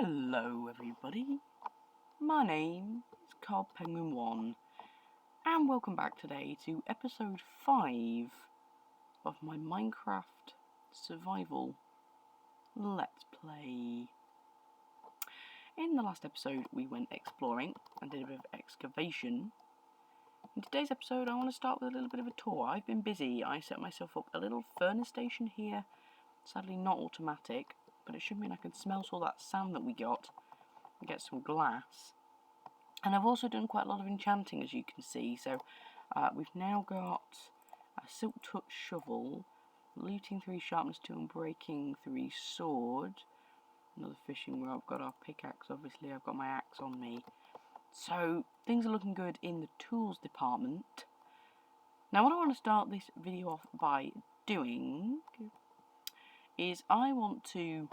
Hello everybody, my name is CardPenguin1 and welcome back today to episode 5 of my Minecraft survival let's play. In the last episode we went exploring and did a bit of excavation. In today's episode I want to start with a little bit of a tour. I've been busy. I set myself up a little furnace station here, sadly not automatic, but it should mean I can smelt all that sand that we got and get some glass. And I've also done quite a lot of enchanting, as you can see. So we've now got a silk touch shovel, looting 3, sharpness 2 and breaking 3 sword, another fishing rod. I've got our pickaxe, obviously I've got my axe on me. So things are looking good in the tools department. Now what I want to start this video off by doing is I want to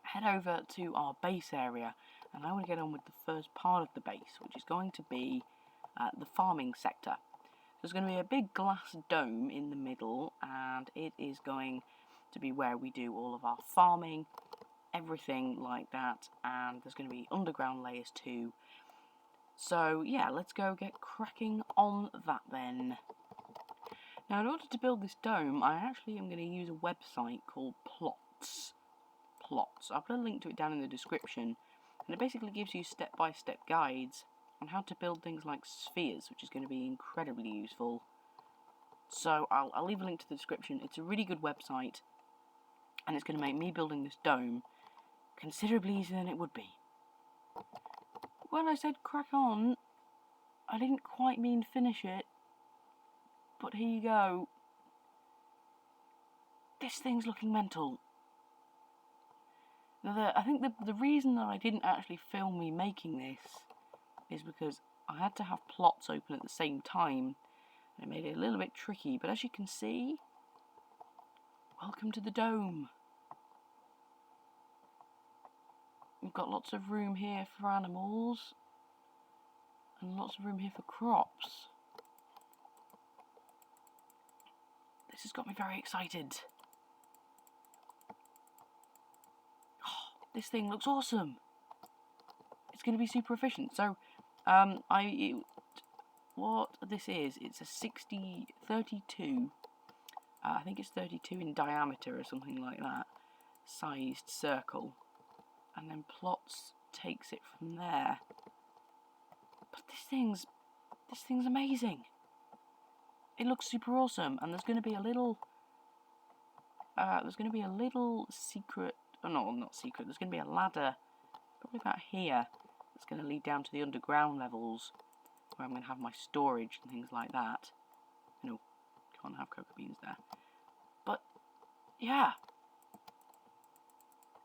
head over to our base area, and I want to get on with the first part of the base, which is going to be the farming sector. There's going to be a big glass dome in the middle, and it is going to be where we do all of our farming, everything like that, and there's going to be underground layers too. So yeah, let's go get cracking on that then. Now in order to build this dome, I actually am going to use a website called Plots. I'll put a link to it down in the description, and it basically gives you step-by-step guides on how to build things like spheres, which is going to be incredibly useful. So I'll leave a link to the description. It's a really good website, and it's going to make me building this dome considerably easier than it would be. When I said crack on, I didn't quite mean finish it, but here you go. This thing's looking mental. Now, I think the reason that I didn't actually film me making this is because I had to have plots open at the same time, and it made it a little bit tricky, but as you can see, welcome to the dome. We've got lots of room here for animals, and lots of room here for crops. This has got me very excited. This thing looks awesome. It's going to be super efficient. So, what this is, it's a 32, I think it's 32 in diameter or something like that, sized circle. And then Plots takes it from there. But this thing's amazing. It looks super awesome, and there's going to be a little secret. Oh no, not secret. There's going to be a ladder, probably about here, that's going to lead down to the underground levels, where I'm going to have my storage and things like that. No, can't have cocoa beans there. But yeah,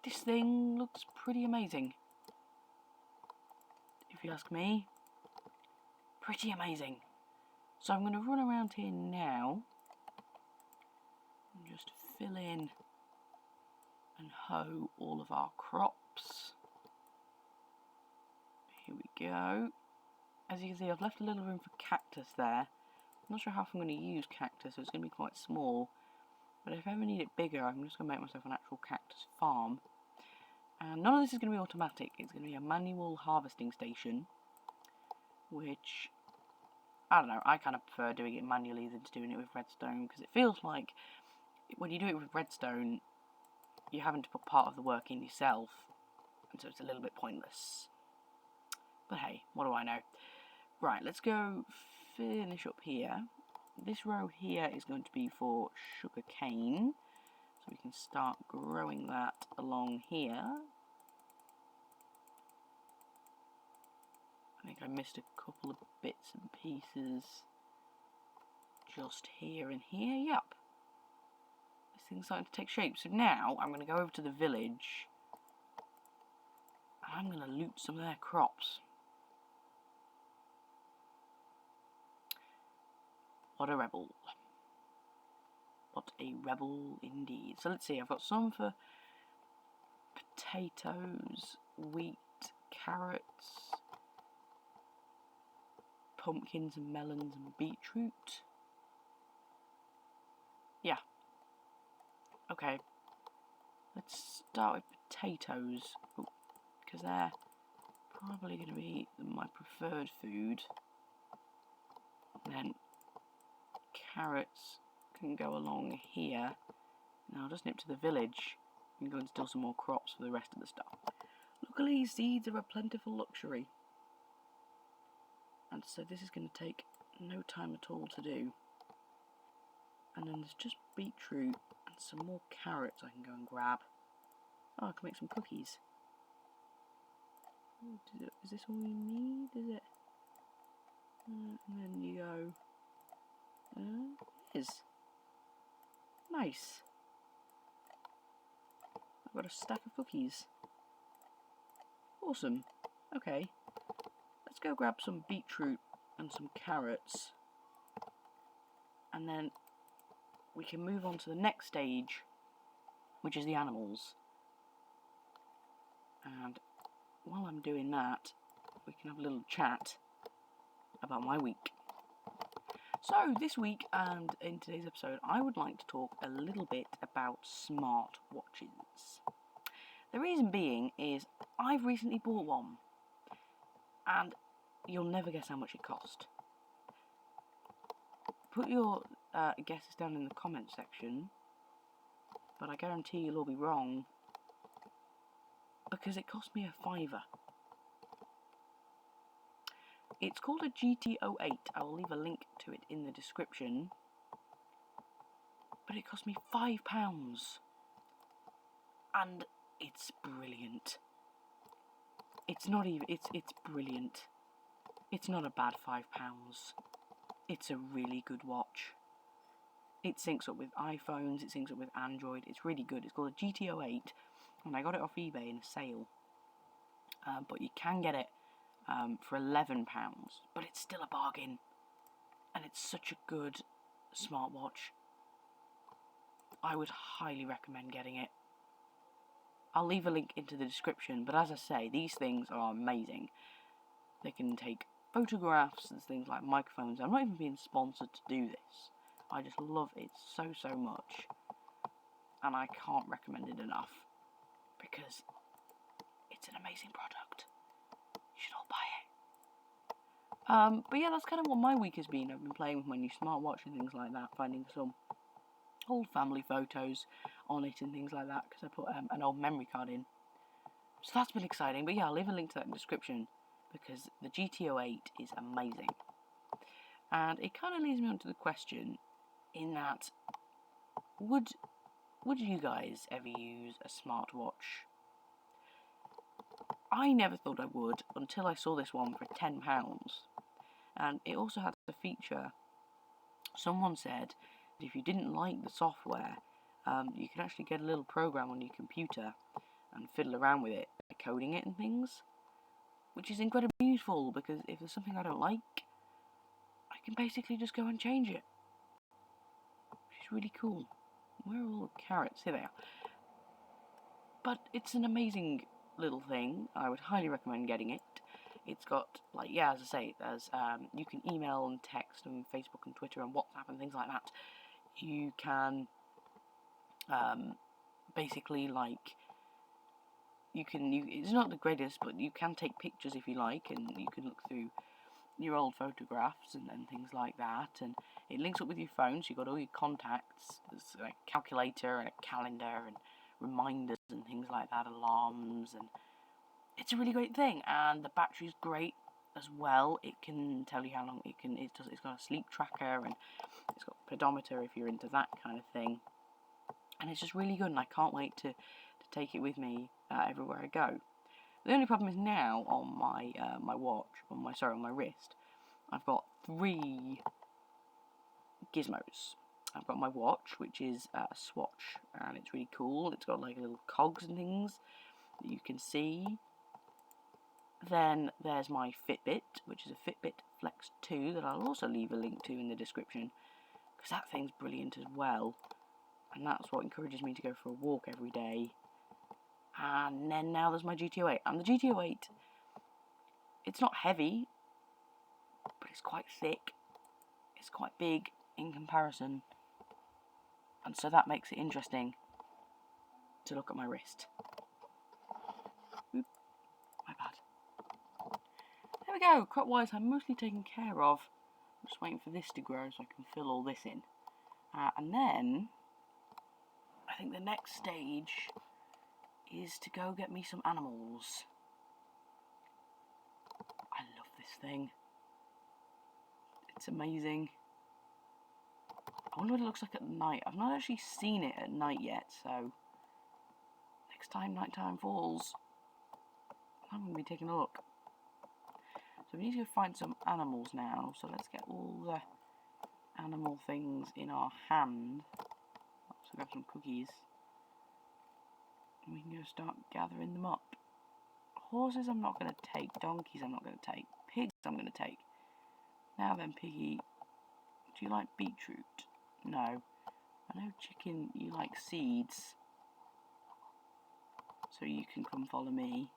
this thing looks pretty amazing. If you ask me, pretty amazing. So I'm going to run around here now and just fill in and hoe all of our crops. Here we go. As you can see, I've left a little room for cactus there. I'm not sure how I'm going to use cactus, so it's going to be quite small. But if I ever need it bigger, I'm just going to make myself an actual cactus farm. And none of this is going to be automatic. It's going to be a manual harvesting station, which, I don't know, I kind of prefer doing it manually than doing it with redstone, because it feels like when you do it with redstone, you're having to put part of the work in yourself, and so it's a little bit pointless. But hey, what do I know? Right, let's go finish up here. This row here is going to be for sugar cane, so we can start growing that along here. I think I missed a couple of bits and pieces just here and here. Yep. This thing's starting to take shape. So now I'm going to go over to the village and I'm going to loot some of their crops. What a rebel. What a rebel indeed. So let's see, I've got some for potatoes, wheat, carrots, pumpkins and melons and beetroot. Yeah. Okay. Let's start with potatoes. Oh, because they're probably going to be my preferred food. And then carrots can go along here. Now I'll just nip to the village and go and steal some more crops for the rest of the stuff. Luckily, seeds are a plentiful luxury. And so this is going to take no time at all to do. And then there's just beetroot and some more carrots I can go and grab. Oh, I can make some cookies. Is this all we need? Is it? And then you go. It is. Nice. I've got a stack of cookies. Awesome. Okay. Let's go grab some beetroot and some carrots. And then we can move on to the next stage, which is the animals. And while I'm doing that, we can have a little chat about my week. So, this week and in today's episode, I would like to talk a little bit about smart watches. The reason being is I've recently bought one, and you'll never guess how much it cost. Put your guesses down in the comment section, but I guarantee you'll all be wrong, because it cost me a £5. It's called a GT08. I will leave a link to it in the description. But it cost me £5. And it's brilliant. It's not even, it's brilliant. It's not a bad £5. It's a really good watch. It syncs up with iPhones, it syncs up with Android. It's really good. It's called a GT08. And I got it off eBay in a sale. But you can get it for £11, but it's still a bargain, and it's such a good smartwatch. I would highly recommend getting it. I'll leave a link into the description, but as I say, these things are amazing. They can take photographs and things like microphones. I'm not even being sponsored to do this. I just love it so much, and I can't recommend it enough, because it's an amazing product. You should all buy it. But yeah, that's kind of what my week has been. I've been playing with my new smartwatch and things like that, finding some old family photos on it and things like that, because I put an old memory card in. So that's been exciting. But yeah, I'll leave a link to that in the description, because the GT08 is amazing. And it kind of leads me on to the question, in that, would you guys ever use a smartwatch? I never thought I would until I saw this one for £10. And it also had a feature. Someone said that if you didn't like the software, you can actually get a little program on your computer and fiddle around with it, coding it and things. Which is incredibly useful, because if there's something I don't like, I can basically just go and change it. Which is really cool. Where are all the carrots? Here they are. But it's an amazing little thing. I would highly recommend getting it. It's got, like, yeah, as I say, there's you can email and text and Facebook and Twitter and WhatsApp and things like that. You can basically, like, it's not the greatest, but you can take pictures if you like, and you can look through your old photographs and things like that, and it links up with your phone, so you've got all your contacts. There's like a calculator and a calendar and reminders and things like that, alarms, and it's a really great thing. And the battery's great as well. It can tell you how long it's got a sleep tracker, and it's got a pedometer if you're into that kind of thing, and it's just really good, and I can't wait to take it with me everywhere I go. The only problem is now on my my watch, on my wrist, I've got 3 gizmos. I've got my watch, which is a Swatch, and it's really cool. It's got like little cogs and things that you can see. Then there's my Fitbit, which is a Fitbit Flex 2 that I'll also leave a link to in the description, because that thing's brilliant as well, and that's what encourages me to go for a walk every day. And then now there's my GT08, and the GT08, it's not heavy, but it's quite thick. It's quite big in comparison, and so that makes it interesting to look at my wrist. we go. Crop-wise, I'm mostly taken care of. I'm just waiting for this to grow so I can fill all this in. And then, I think the next stage is to go get me some animals. I love this thing. It's amazing. I wonder what it looks like at night. I've not actually seen it at night yet, so next time nighttime falls, I'm going to be taking a look. So we need to go find some animals now, so let's get all the animal things in our hand. So grab some cookies. And we can go start gathering them up. Horses I'm not going to take, donkeys I'm not going to take, pigs I'm going to take. Now then, Piggy, do you like beetroot? No. I know, chicken, you like seeds. So you can come follow me.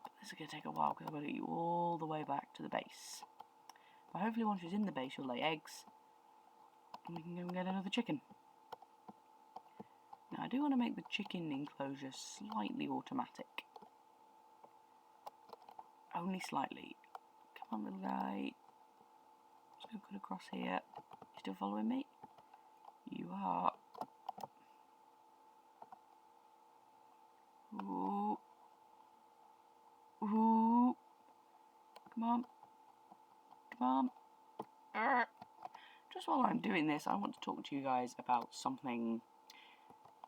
But this is going to take a while because I've got to get you all the way back to the base. But hopefully once she's in the base she'll lay eggs. And we can go and get another chicken. Now I do want to make the chicken enclosure slightly automatic. Only slightly. Come on, little guy. Let's go cut across here. You still following me? You are. Ooh. Ooh. Come on. Come on. Just while I'm doing this, I want to talk to you guys about something.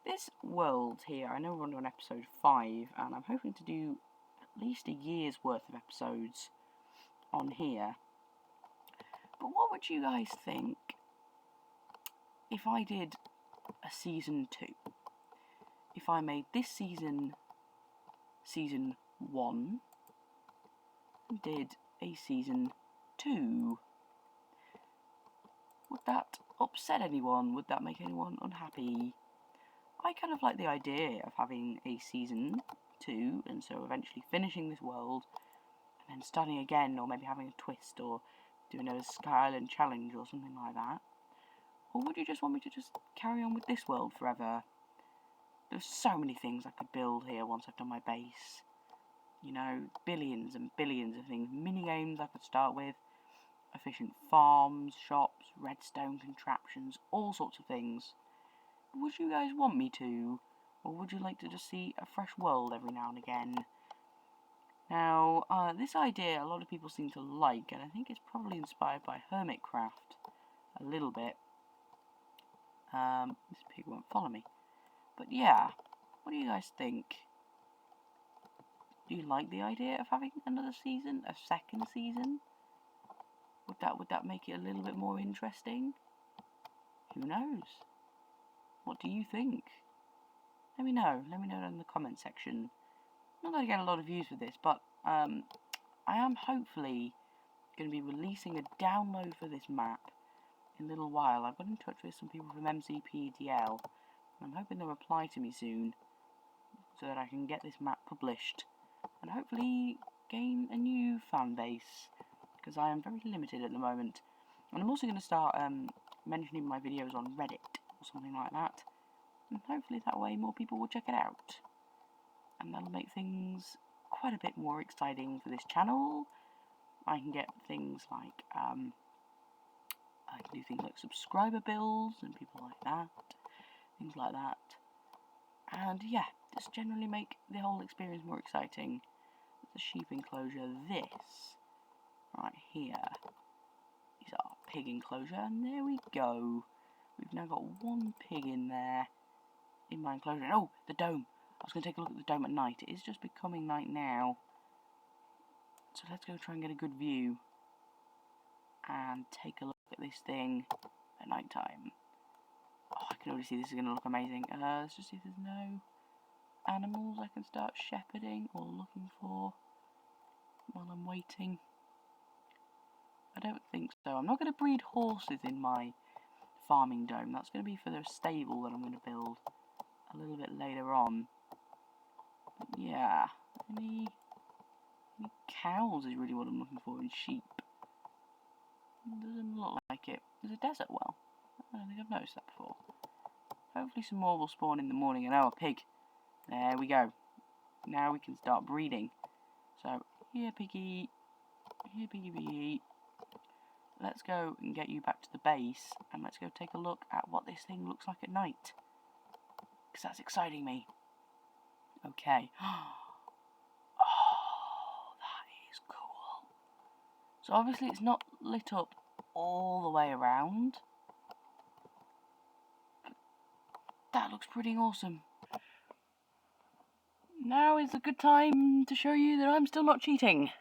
This world here, I know we're on episode 5, and I'm hoping to do at least a year's worth of episodes on here. But what would you guys think if I did a season 2? If I made this season 1 and did a season 2, would that upset anyone? Would that make anyone unhappy? I kind of like the idea of having a season 2, and so eventually finishing this world and then starting again, or maybe having a twist, or doing a Sky Island challenge or something like that. Or would you just want me to just carry on with this world forever? There's so many things I could build here once I've done my base. You know, billions and billions of things. Mini-games I could start with. Efficient farms, shops, redstone contraptions, all sorts of things. Would you guys want me to? Or would you like to just see a fresh world every now and again? Now, this idea a lot of people seem to like, and I think it's probably inspired by Hermitcraft a little bit. This pig won't follow me. But yeah, what do you guys think? Do you like the idea of having another season? A second season? Would that make it a little bit more interesting? Who knows? What do you think? Let me know down in the comment section. I'm not going to get a lot of views with this, but I am hopefully going to be releasing a download for this map in a little while. I've got in touch with some people from MCPDL, and I'm hoping they'll reply to me soon so that I can get this map published and hopefully gain a new fan base, because I am very limited at the moment. And I'm also going to start mentioning my videos on Reddit or something like that, and hopefully that way more people will check it out, and that'll make things quite a bit more exciting for this channel. I can get things like I can do things like subscriber builds and people like that, things like that, and yeah, just generally make the whole experience more exciting. The sheep enclosure, this right here is our pig enclosure, and there we go. We've now got one pig in there in my enclosure. And oh, the dome. I was going to take a look at the dome at night. It is just becoming night now, so let's go try and get a good view and take a look at this thing at night time. Oh, I can already see this is going to look amazing. Let's just see if there's no animals I can start shepherding or looking for while I'm waiting. I don't think so. I'm not going to breed horses in my farming dome. That's going to be for the stable that I'm going to build a little bit later on. But yeah, any cows is really what I'm looking for, and sheep. Doesn't look like it. There's a desert well. I don't think I've noticed that before. Hopefully some more will spawn in the morning. And oh, a pig. There we go. Now we can start breeding. So, here, piggy. Yippee. Let's go and get you back to the base, and let's go take a look at what this thing looks like at night. Because that's exciting me. Okay. Oh, that is cool. So obviously it's not lit up all the way around. That looks pretty awesome. Now is a good time to show you that I'm still not cheating.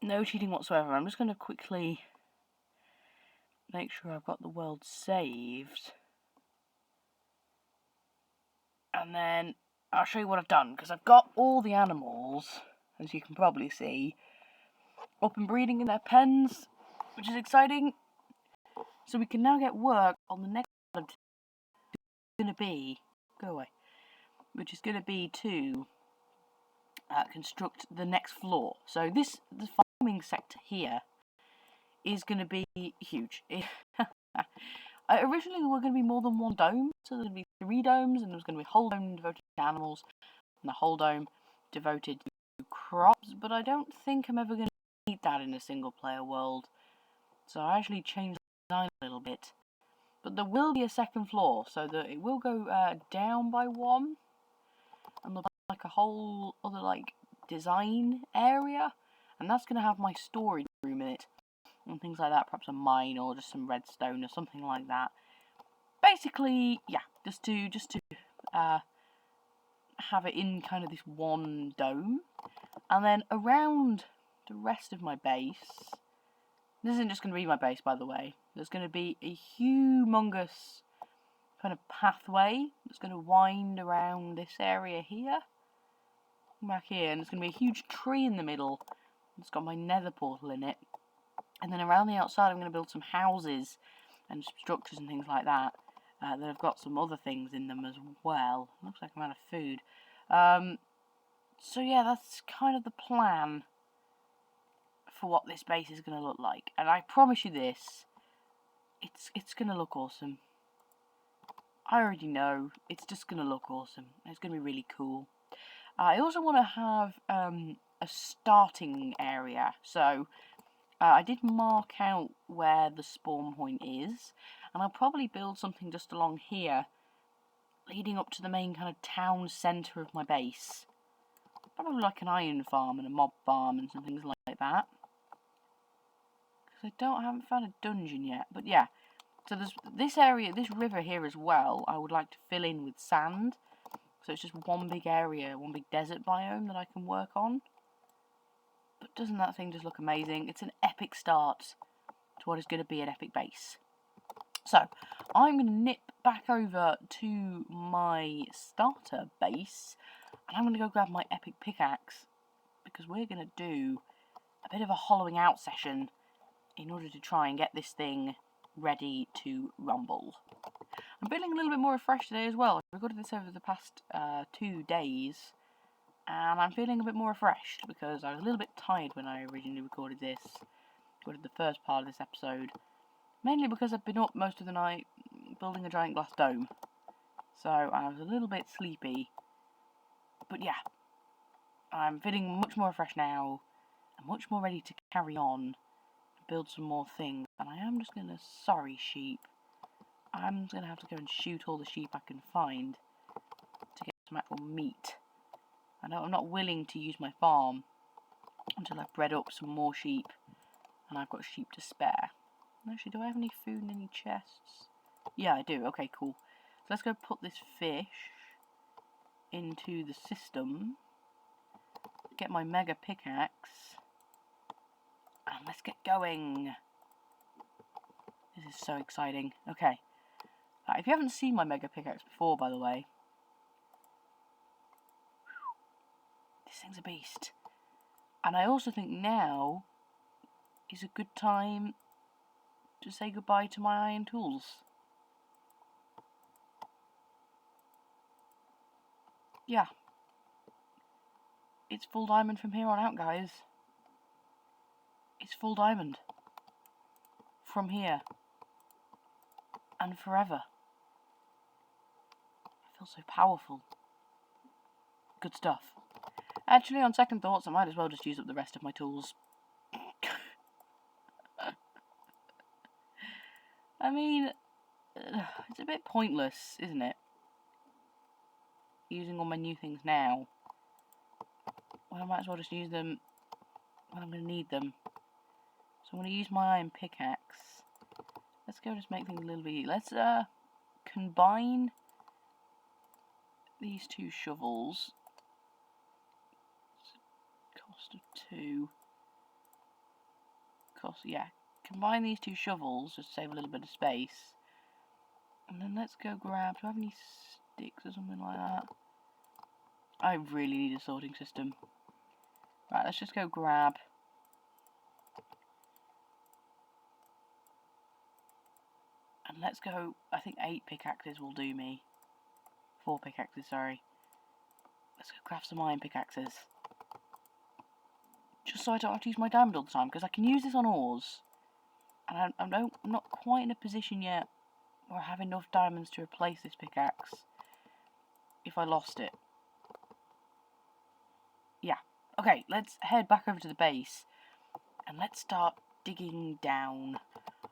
No cheating whatsoever. I'm just going to quickly make sure I've got the world saved. And then I'll show you what I've done, because I've got all the animals, as you can probably see, up and breeding in their pens, which is exciting. So we can now get work on the next one, which is going to be, which is going to be to construct the next floor. So the farming sector here is going to be huge. Originally there were going to be more than one dome, so there's going to be 3 domes, and there was going to be a whole dome devoted to animals, and a whole dome devoted to crops, but I don't think I'm ever going to need that in a single player world. So I actually changed the design a little bit. But there will be a second floor, so that it will go down by 1, and there'll be like a whole other design area, and that's going to have my storage room in it, and things like that, perhaps a mine or just some redstone or something like that. Basically, yeah, just to have it in kind of this one dome, and then around the rest of my base. This isn't just going to be my base, by the way. There's going to be a humongous kind of pathway that's going to wind around this area here, back here, and there's going to be a huge tree in the middle. It's got my nether portal in it. And then around the outside I'm going to build some houses and structures and things like that. That have got some other things in them as well. Looks like I'm out of food. So yeah, that's kind of the plan for what this base is going to look like. And I promise you this, it's going to look awesome. I already know, it's just going to look awesome. It's going to be really cool. I also want to have a starting area. So I did mark out where the spawn point is, and I'll probably build something just along here, leading up to the main kind of town centre of my base. Probably like an iron farm and a mob farm and some things like that. Because I haven't found a dungeon yet, but yeah. So there's this area, this river here as well, I would like to fill in with sand. So it's just one big area, one big desert biome that I can work on. But doesn't that thing just look amazing? It's an epic start to what is going to be an epic base. So, I'm going to nip back over to my starter base, and I'm going to go grab my epic pickaxe, because we're going to do a bit of a hollowing out session in order to try and get this thing ready to rumble. I'm feeling a little bit more refreshed today as well. I recorded this over the past 2 days, and I'm feeling a bit more refreshed because I was a little bit tired when I originally recorded the first part of this episode, mainly because I've been up most of the night building a giant glass dome, so I was a little bit sleepy. But yeah, I'm feeling much more refreshed now, and much more ready to carry on, build some more things, and I am just going to, sorry sheep, I'm going to have to go and shoot all the sheep I can find to get some actual meat. I know I'm not willing to use my farm until I've bred up some more sheep and I've got sheep to spare. Actually, do I have any food in any chests? Yeah, I do. Okay, cool. So let's go put this fish into the system, get my mega pickaxe, and let's get going. This is so exciting. Okay. If you haven't seen my mega pickaxe before, by the way, this thing's a beast. And I also think now is a good time to say goodbye to my iron tools. Yeah. It's full diamond from here on out, guys. It's full diamond. From here. And forever. I feel so powerful. Good stuff. Actually, on second thoughts, I might as well just use up the rest of my tools. I mean, it's a bit pointless, isn't it? Using all my new things now. Well, I might as well just use them when I'm going to need them. So I'm going to use my iron pickaxe. Let's go just make things a little bit... Let's combine these two shovels. Cost of 2. Yeah. Combine these two shovels just to save a little bit of space. And then let's go grab... Do I have any sticks or something like that? I really need a sorting system. Right, let's just go grab... And let's go... I think 8 pickaxes will do me. 4 pickaxes, sorry. Let's go craft some iron pickaxes. Just so I don't have to use my diamond all the time, because I can use this on ores. And I'm not quite in a position yet where I have enough diamonds to replace this pickaxe if I lost it. Yeah. Okay, let's head back over to the base and let's start digging down.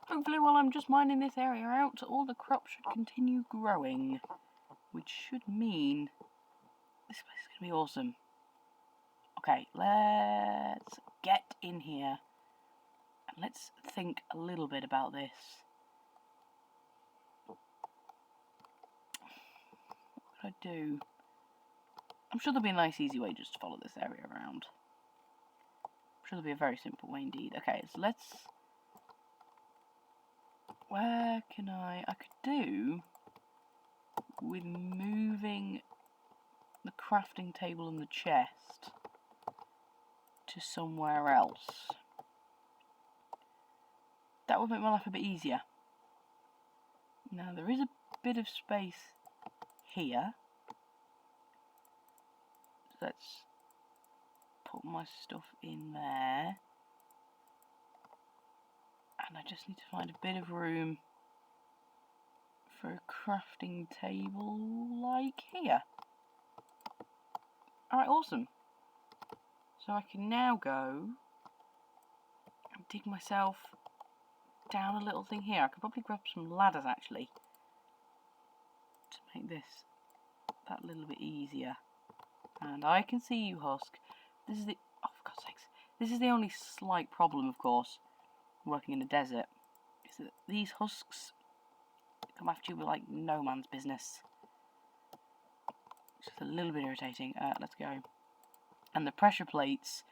Hopefully while I'm just mining this area out, all the crops should continue growing, which should mean this place is going to be awesome. Okay, let's get in here and let's think a little bit about this. What could I do? I'm sure there'll be a nice easy way just to follow this area around. I'm sure there'll be a very simple way indeed. Okay, so let's... Where can I could do with moving the crafting table and the chest to somewhere else. That would make my life a bit easier. Now there is a bit of space here. So let's put my stuff in there. And I just need to find a bit of room for a crafting table like here. Alright, awesome. So I can now go and dig myself down a little thing here. I could probably grab some ladders actually to make this that little bit easier. And I can see you, Husk. This is the... Oh, for God's sakes. This is the only slight problem, of course, working in the desert, is that these husks come after you with like no man's business. It's just a little bit irritating. Let's go. And the pressure plates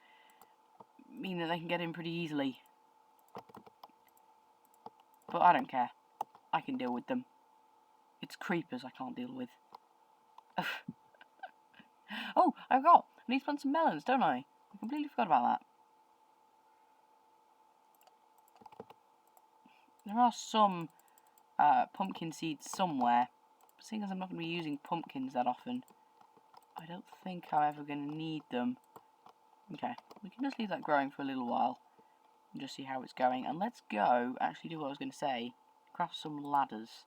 mean that they can get in pretty easily. But I don't care. I can deal with them. It's creepers I can't deal with. Oh, I need to plant some melons, don't I? I completely forgot about that. There are some pumpkin seeds somewhere. But seeing as I'm not going to be using pumpkins that often, I don't think I'm ever going to need them. Okay, we can just leave that growing for a little while and just see how it's going. And let's go, actually do what I was going to say, craft some ladders.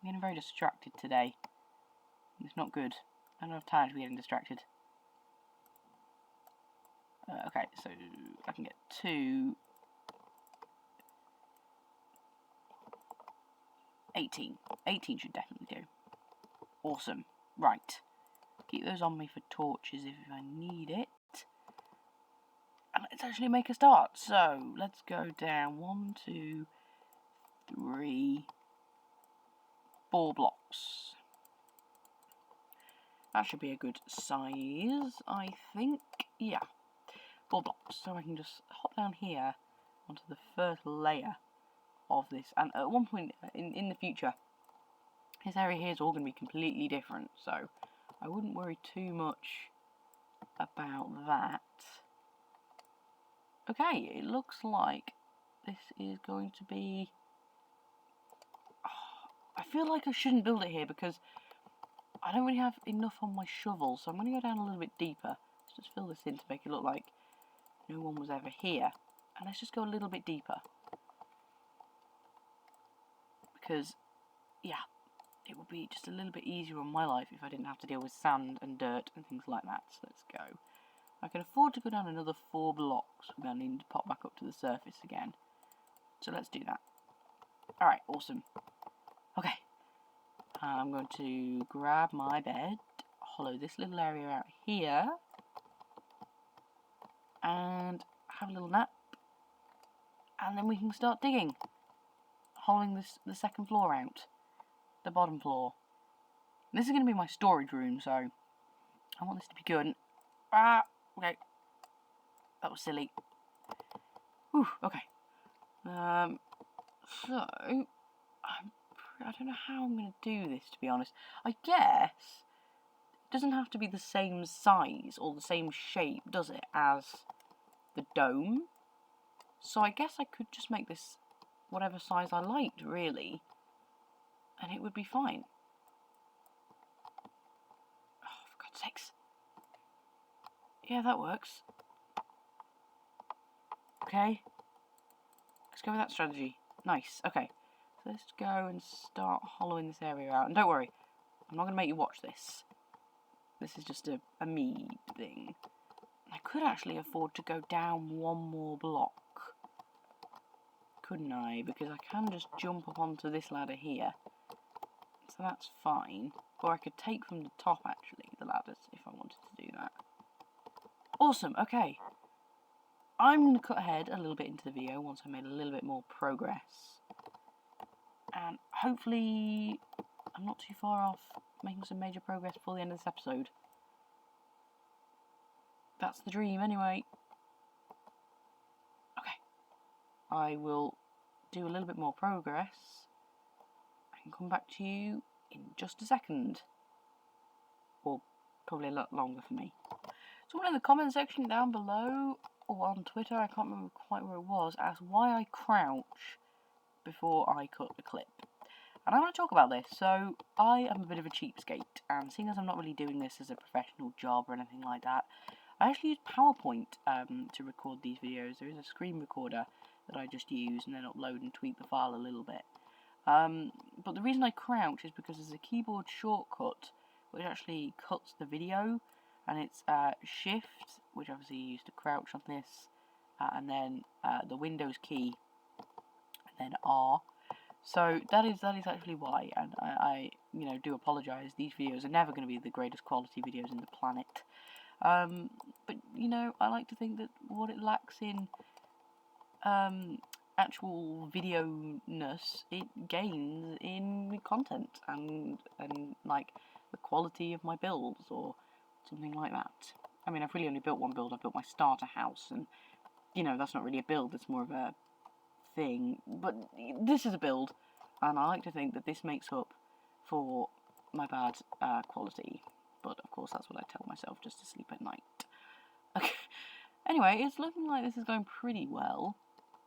I'm getting very distracted today. It's not good. I don't have time to be getting distracted. Okay, so I can get 2... 18. 18 should definitely do. Awesome. Right. Keep those on me for torches if I need it. And let's actually make a start. So, let's go down 1, 2, 3, 4 blocks. That should be a good size, I think. Yeah. 4 blocks. So I can just hop down here onto the first layer of this. And at one point in the future, this area here is all going to be completely different. So I wouldn't worry too much about that. Okay, it looks like this is going to be... I feel like I shouldn't build it here because I don't really have enough on my shovel, so I'm going to go down a little bit deeper. Let's just fill this in to make it look like no one was ever here. And let's just go a little bit deeper. Because, yeah, it would be just a little bit easier on my life if I didn't have to deal with sand and dirt and things like that. So let's go I can afford to go down another 4 blocks without needing to pop back up to the surface again. So let's do that. Alright, awesome. Okay. I'm going to grab my bed, hollow this little area out here, and have a little nap. And then we can start digging. Hollowing the second floor out. The bottom floor. This is going to be my storage room, so I want this to be good. Okay. That was silly. Whew, okay. So, I don't know how I'm going to do this, to be honest. I guess it doesn't have to be the same size or the same shape, does it, as the dome? So I guess I could just make this whatever size I liked, really. And it would be fine. Oh, for God's sakes. Yeah, that works. Okay. Let's go with that strategy. Nice. Okay. So let's go and start hollowing this area out. And don't worry, I'm not going to make you watch this. This is just a me thing. I could actually afford to go down 1 more block. Couldn't I? Because I can just jump up onto this ladder here. So that's fine. Or I could take from the top, actually, the ladders, if I wanted to do that. Awesome, okay. I'm going to cut ahead a little bit into the video once I've made a little bit more progress. And hopefully I'm not too far off making some major progress before the end of this episode. That's the dream, anyway. Okay. I will do a little bit more progress and come back to you in just a second. Or probably a lot longer for me. Someone in the comment section down below, or on Twitter, I can't remember quite where it was, asked why I crouch before I cut the clip. And I want to talk about this. So, I am a bit of a cheapskate, and seeing as I'm not really doing this as a professional job or anything like that, I actually use PowerPoint to record these videos. There is a screen recorder that I just use and then upload and tweak the file a little bit. But the reason I crouch is because there's a keyboard shortcut which actually cuts the video, and it's Shift, which obviously you use to crouch on this, and then the Windows key, and then R. So that is actually why, and I do apologise. These videos are never going to be the greatest quality videos in the planet. But I like to think that what it lacks in actual video-ness, it gains in content and like the quality of my builds or something like that. I mean, I've really only built one build. I've built my starter house, and that's not really a build. It's more of a thing. But this is a build, and I like to think that this makes up for my bad quality. But of course, that's what I tell myself just to sleep at night. Okay. Anyway, it's looking like this is going pretty well.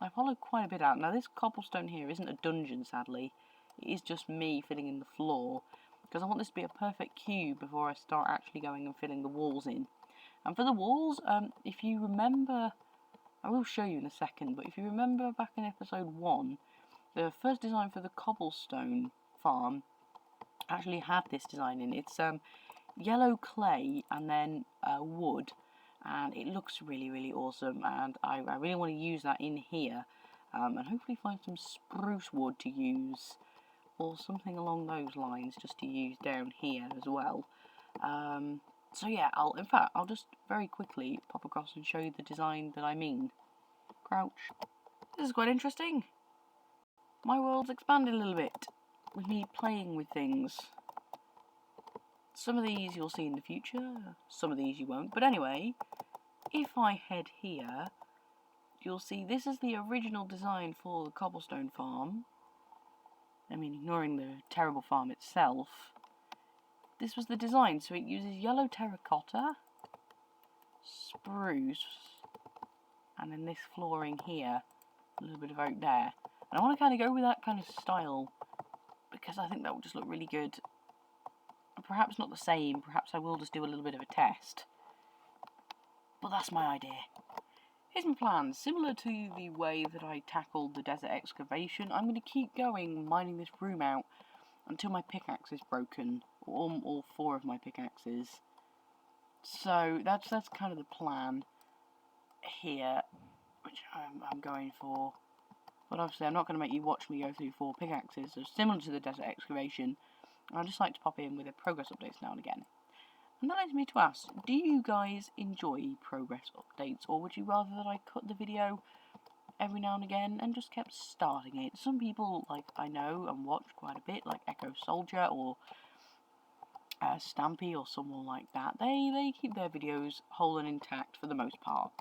I've hollowed quite a bit out. Now, this cobblestone here isn't a dungeon, sadly. It is just me filling in the floor, because I want this to be a perfect cube before I start actually going and filling the walls in. And for the walls, if you remember, I will show you in a second, but if you remember back in episode 1, the first design for the cobblestone farm actually had this design in. It's yellow clay and then wood, and it looks really, really awesome, and I really want to use that in here, and hopefully find some spruce wood to use, or something along those lines, just to use down here as well. So yeah, I'll just very quickly pop across and show you the design that I mean. Crouch. This is quite interesting. My world's expanded a little bit, with me playing with things. Some of these you'll see in the future, some of these you won't. But anyway, if I head here, you'll see this is the original design for the cobblestone farm. I mean, ignoring the terrible farm itself. This was the design, so it uses yellow terracotta, spruce, and then this flooring here, a little bit of oak there. And I want to kind of go with that kind of style, because I think that will just look really good. Perhaps not the same, perhaps I will just do a little bit of a test. But that's my idea. Here's my plan. Similar to the way that I tackled the desert excavation, I'm going to keep going, mining this room out, until my pickaxe is broken, or all 4 of my pickaxes. So that's kind of the plan here, which I'm going for. But obviously I'm not going to make you watch me go through 4 pickaxes. So similar to the desert excavation, I just like to pop in with a progress updates now and again. And that leads me to ask, do you guys enjoy progress updates, or would you rather that I cut the video every now and again and just kept starting it? Some people, like, I know and watch quite a bit, like Echo Soldier or Stampy or someone like that, they keep their videos whole and intact for the most part.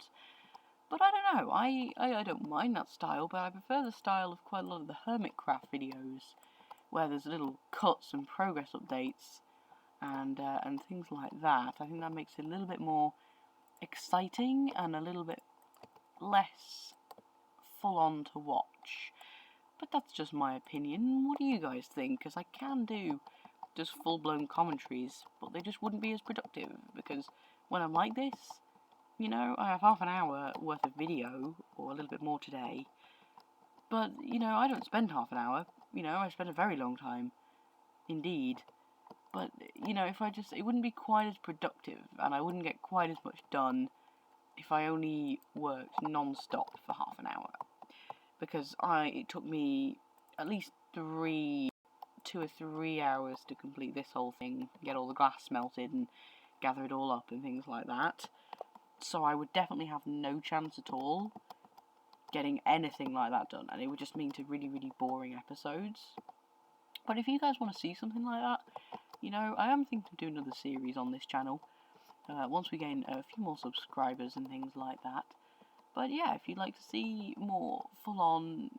But I don't know, I don't mind that style, but I prefer the style of quite a lot of the Hermitcraft videos, where there's little cuts and progress updates and things like that. I think that makes it a little bit more exciting and a little bit less full on to watch. But that's just my opinion. What do you guys think? Because I can do just full-blown commentaries, but they just wouldn't be as productive, because when I'm like this, you know, I have half an hour worth of video, or a little bit more today, but, you know, I don't spend half an hour, you know, I spend a very long time, indeed. But, you know, it wouldn't be quite as productive, and I wouldn't get quite as much done if I only worked non-stop for half an hour. Because it took me at least 2 or 3 hours to complete this whole thing, get all the glass melted and gather it all up and things like that. So I would definitely have no chance at all getting anything like that done, and it would just mean to really, really boring episodes. But if you guys want to see something like that, you know, I am thinking of doing another series on this channel, once we gain a few more subscribers and things like that. But yeah, if you'd like to see more full-on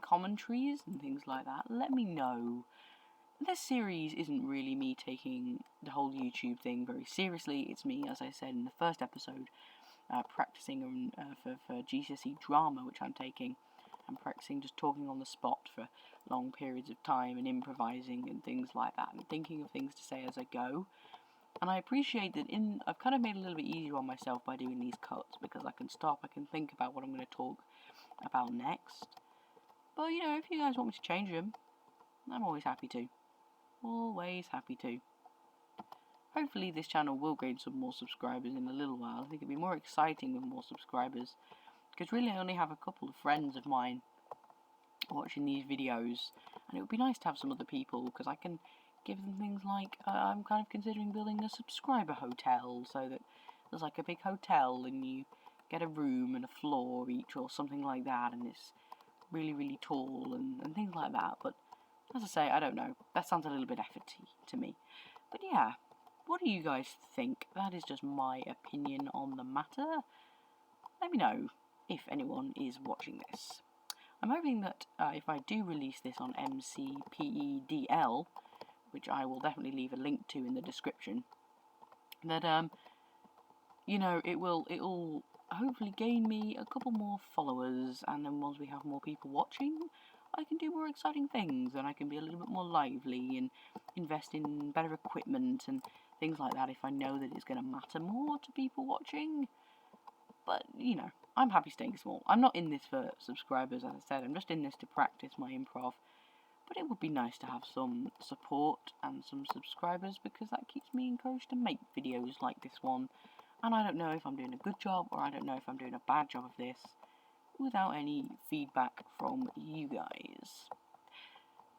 commentaries and things like that, let me know. This series isn't really me taking the whole YouTube thing very seriously. It's me, as I said in the first episode, practicing for GCSE drama, which I'm taking. I'm practicing just talking on the spot for long periods of time and improvising and things like that, and thinking of things to say as I go. And I appreciate that I've kind of made it a little bit easier on myself by doing these cuts, because I can stop, I can think about what I'm going to talk about next. But, you know, if you guys want me to change them, I'm always happy to. Always happy to. Hopefully this channel will gain some more subscribers in a little while. I think it'd be more exciting with more subscribers, because really I only have a couple of friends of mine watching these videos, and it would be nice to have some other people, because I can give them things like, I'm kind of considering building a subscriber hotel, so that there's like a big hotel and you get a room and a floor each or something like that, and it's really, really tall and things like that. But as I say, I don't know, that sounds a little bit efforty to me. But yeah, what do you guys think? That is just my opinion on the matter. Let me know if anyone is watching this. I'm hoping that if I do release this on MCPEDL, which I will definitely leave a link to in the description, that you know, it'll hopefully gain me a couple more followers, and then once we have more people watching, I can do more exciting things, and I can be a little bit more lively and invest in better equipment and things like that if I know that it's going to matter more to people watching. But, you know, I'm happy staying small. I'm not in this for subscribers, as I said, I'm just in this to practice my improv. But it would be nice to have some support and some subscribers, because that keeps me encouraged to make videos like this one. And I don't know if I'm doing a good job, or I don't know if I'm doing a bad job of this, without any feedback from you guys.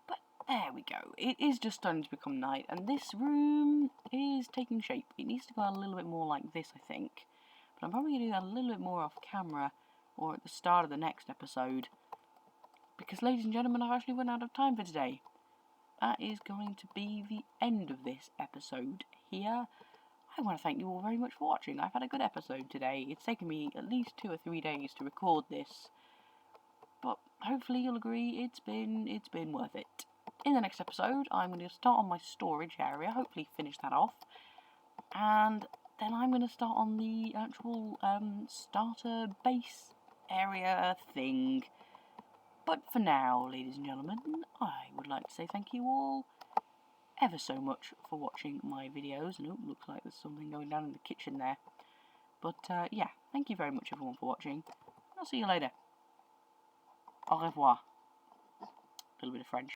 But there we go. It is just starting to become night, and this room is taking shape. It needs to go a little bit more like this, I think. But I'm probably going to do that a little bit more off camera, or at the start of the next episode. Because, ladies and gentlemen, I've actually run out of time for today. That is going to be the end of this episode here. I want to thank you all very much for watching. I've had a good episode today. It's taken me at least 2 or 3 days to record this, but hopefully you'll agree it's been worth it. In the next episode, I'm going to start on my storage area, hopefully finish that off, and then I'm going to start on the actual starter base area thing. But for now, ladies and gentlemen, I would like to say thank you all ever so much for watching my videos. And looks like there's something going down in the kitchen there. But yeah, thank you very much everyone for watching. I'll see you later. Au revoir. A little bit of French.